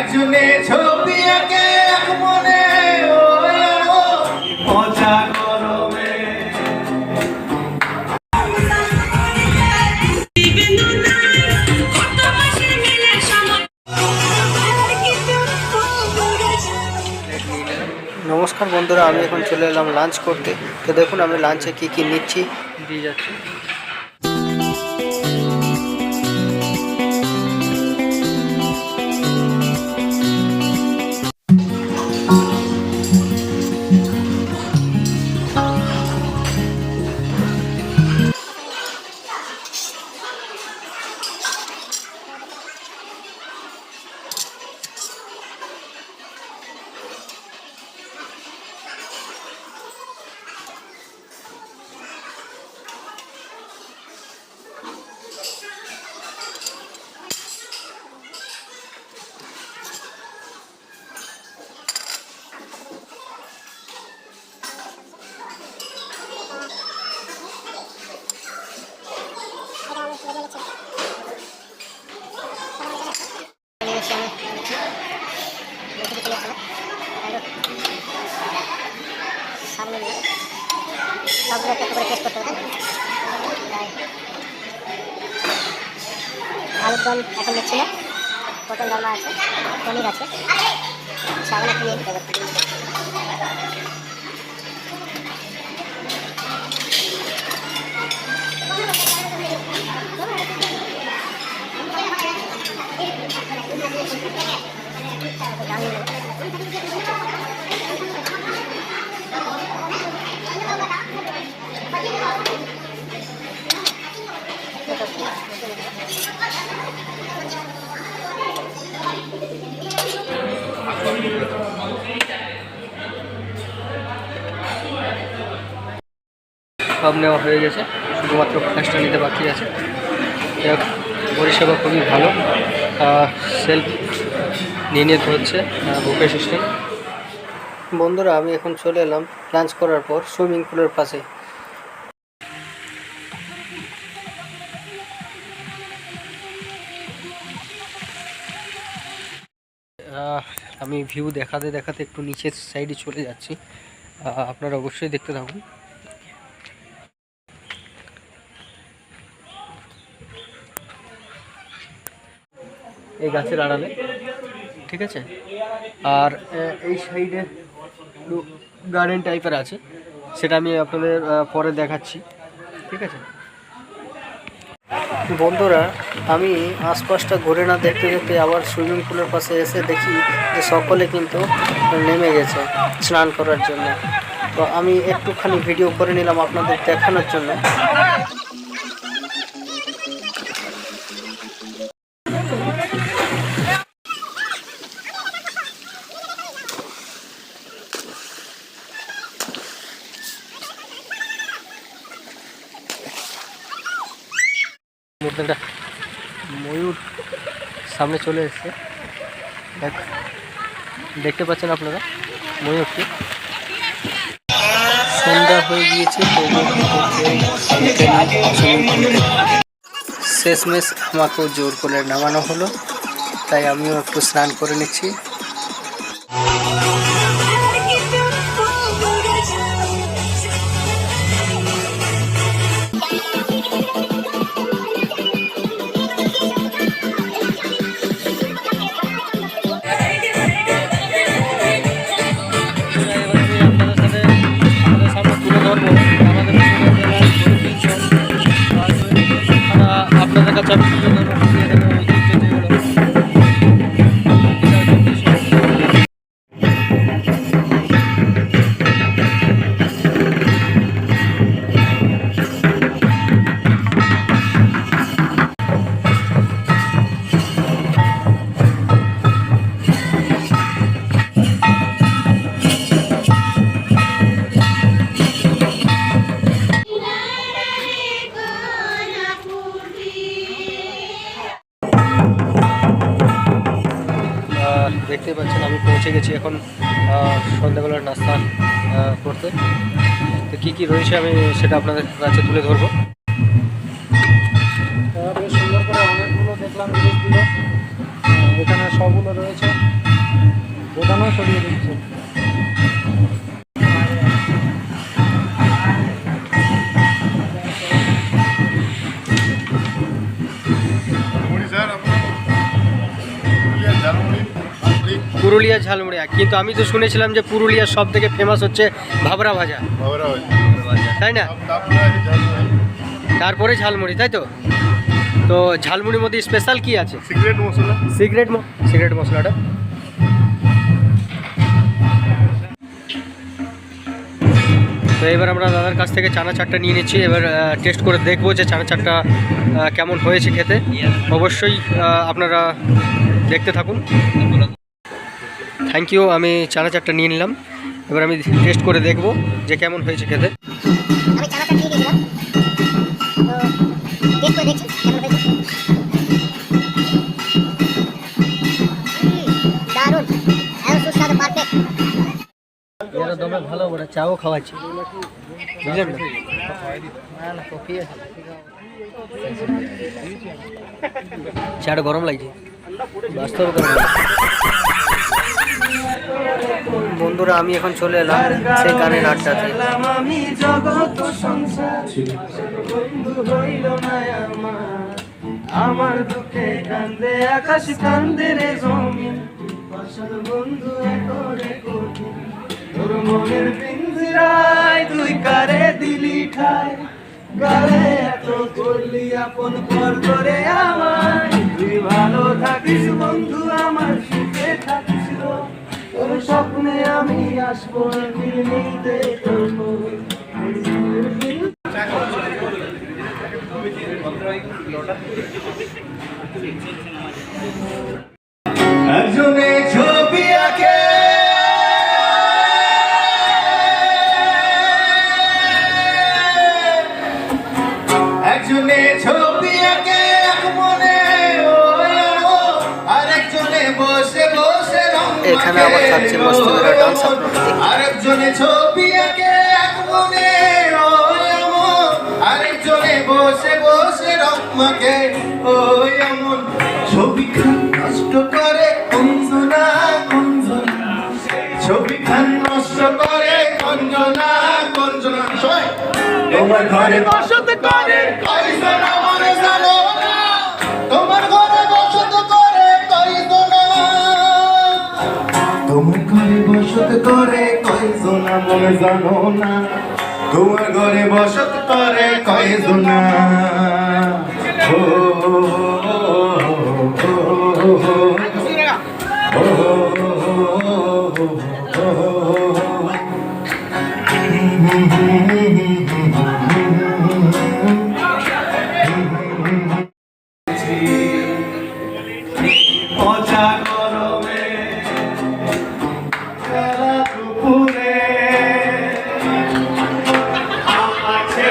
একজনে ছবি আঁকে এক মনে ওই আরো মজা গরমে। নমস্কার বন্ধুরা, আমি এখন চলে এলাম লাঞ্চ করতে। তো দেখুন আমি লাঞ্চে কি কি নিচ্ছি দিয়ে যাচ্ছি। সবগুলো একটা করে টেস্ট করতে হবে। আলুর দম এখন নিচ্ছি না, পটল ডালমা আছে, পনির আছে, সামনে একটু নিয়ে নিতে হবে। সব নেওয়া হয়ে গেছে, শুধুমাত্র ফ্ল্যাশটা নিতে বাকি আছে। পরিষেবা খুবই ভালো, সেলফ নিয়ে নিতে হচ্ছে, বুফে সিস্টেম। বন্ধুরা আমি এখন চলে এলাম লাঞ্চ করার পর সুইমিং পুলের পাশে। আমি ভিউ দেখাতে দেখাতে একটু নিচের সাইডে চলে যাচ্ছি, আপনারা অবশ্যই দেখতে থাকুন। এই গাছের আড়ালে, ঠিক আছে। আর এই সাইডে গার্ডেন টাইপের আছে, সেটা আমি আপনাদের পরে দেখাচ্ছি, ঠিক আছে। বন্ধুরা আমি আশপাশটা ঘুরে না দেখতে দেখতে আবার সুইমিং পুলের পাশে এসে দেখি যে সকলে কিন্তু নেমে গেছে স্নান করার জন্য। তো আমি একটুখানি ভিডিও করে নিলাম আপনাদের দেখানোর জন্য। একটা ময়ূর সামনে চলে এসছে, দেখতে পাচ্ছেন আপনারা ময়ূরটি। সন্ধ্যা হয়ে গিয়েছে, শেষমেশ আমাকেও জোর করে নামানো হলো, তাই আমিও একটু স্নান করে নিচ্ছি। আপনাদের কাছে আমি দেখতে পাচ্ছেন আমি পৌঁছে গেছি এখন সন্ধ্যাবেলার নাস্তা করতে। তো কী কী রয়েছে আমি সেটা আপনাদের কাছে তুলে ধরবো। বেশ সুন্দর করে অনেকগুলো দেখলাম জিনিসগুলো, যেখানে সবগুলো রয়েছে দোকানও সরিয়ে দিচ্ছে। পুরুলিয়া ঝালমুড়ি, কিন্তু আমি তো শুনেছিলাম যে পুরুলিয়ার সব থেকে ফেমাস হচ্ছে ভাবরা ভাজা, তাই না? তারপরে ঝালমুড়ি, তাই তো? তো ঝালমুড়ির মধ্যে স্পেশাল কি আছে? সিগারেট মশলা। সিগারেট মশলাটা তো এবার আমরা দাদার কাছ থেকে চানা চাটটা নিয়ে নিচ্ছি। এবার টেস্ট করে দেখবো যে চানা চাটটা কেমন হয়েছে খেতে। অবশ্যই আপনারা দেখতে থাকুন। Thank you. আমি চানা চাটটা নিয়ে নিলাম, এবার আমি টেস্ট করে দেখবো যে কেমন হয়েছে খেতে। আমি চানা চাট নিয়ে গেছিলাম, তো টেস্ট করে দেখছি কেমন হয়েছে। দারুণ, একদম সুস্বাদু, পারফেক্ট। এরা দমে ভালো বড় চাও খাওয়াচ্ছি, বুঝলেন না? না না, কফি আছে। চাটা গরম লাগছে, বাস্তব গরম লাগছে। বন্ধুরা, আমি এখন চলে এলাম সেই গানের আড্ডাতে। আমি জগৎ সংসার বন্ধু হইল না আমার দুঃখে কান্দে আকাশ, কান্দে রে জমিন, আসল বন্ধু করে কঠিন। তোর মনের পিঞ্জরায় তুই কারে দিলি ঠাই, গালে এত করলি আপন পর করে আমায়। তুই ভালো থাকিস বন্ধু, আমার সুখে থাকিস গো। তোর স্বপ্নে আমি আসবো নিতে করবো। একজনে ছবি আঁকে, একজনে ছবি আঁকে এক মনে, আরেকজনে বসে বসে রং মাখে। এখানে আবার থাকছে মস্ত করে ডান্স। আরেকজনে ছবি আঁকে এক মনে, আরেকজনে বসে বসে রং মাখে। ওই এমন ছবিখান নষ্ট করে কঞ্জনা, কঞ্জনা ছবিখান নষ্ট করে কঞ্জনা, কঞ্জনা। তোমার ঘরে বসত করে কয়জনা মনে জানো না, তোমার ঘরে বসত করে কয়জনা, তোমার ঘরে বসত করে কয়জনা মনে জানো না, তোমার ঘরে বসত করে কয়জনা। ও মজা গরমে খেলা দুপুরে আমাকে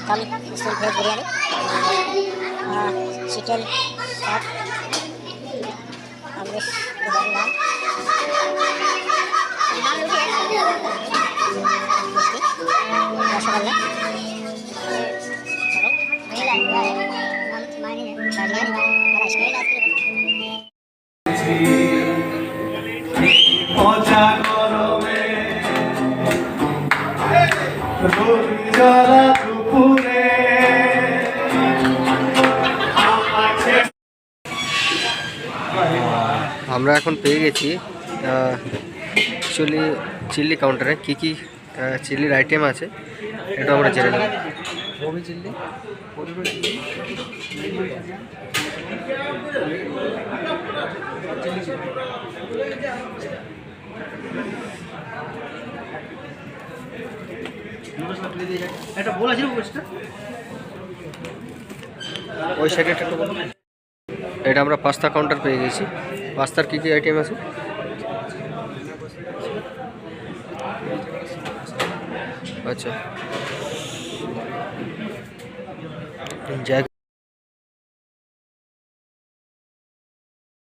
दम स्टील वेज बिरयानी, चिकन चाट, अमृत नान, रसगुल्ला, মজা গরমে জ্বালা দুপুরে আমরা এখন পেয়ে গেছি অ্যাকচুয়ালি চিল্লি কাউন্টারে কী কী চিল্লির আইটেম আছে এটা আমরা জেনে নেব। গোবি চিল্লি, একটা বলা ছিল ওই সাইডে একটু বলুন। এটা আমরা পাস্তা কাউন্টার পেয়ে গেছি। পাস্তার কী কী আইটেম আছে? আচ্ছা,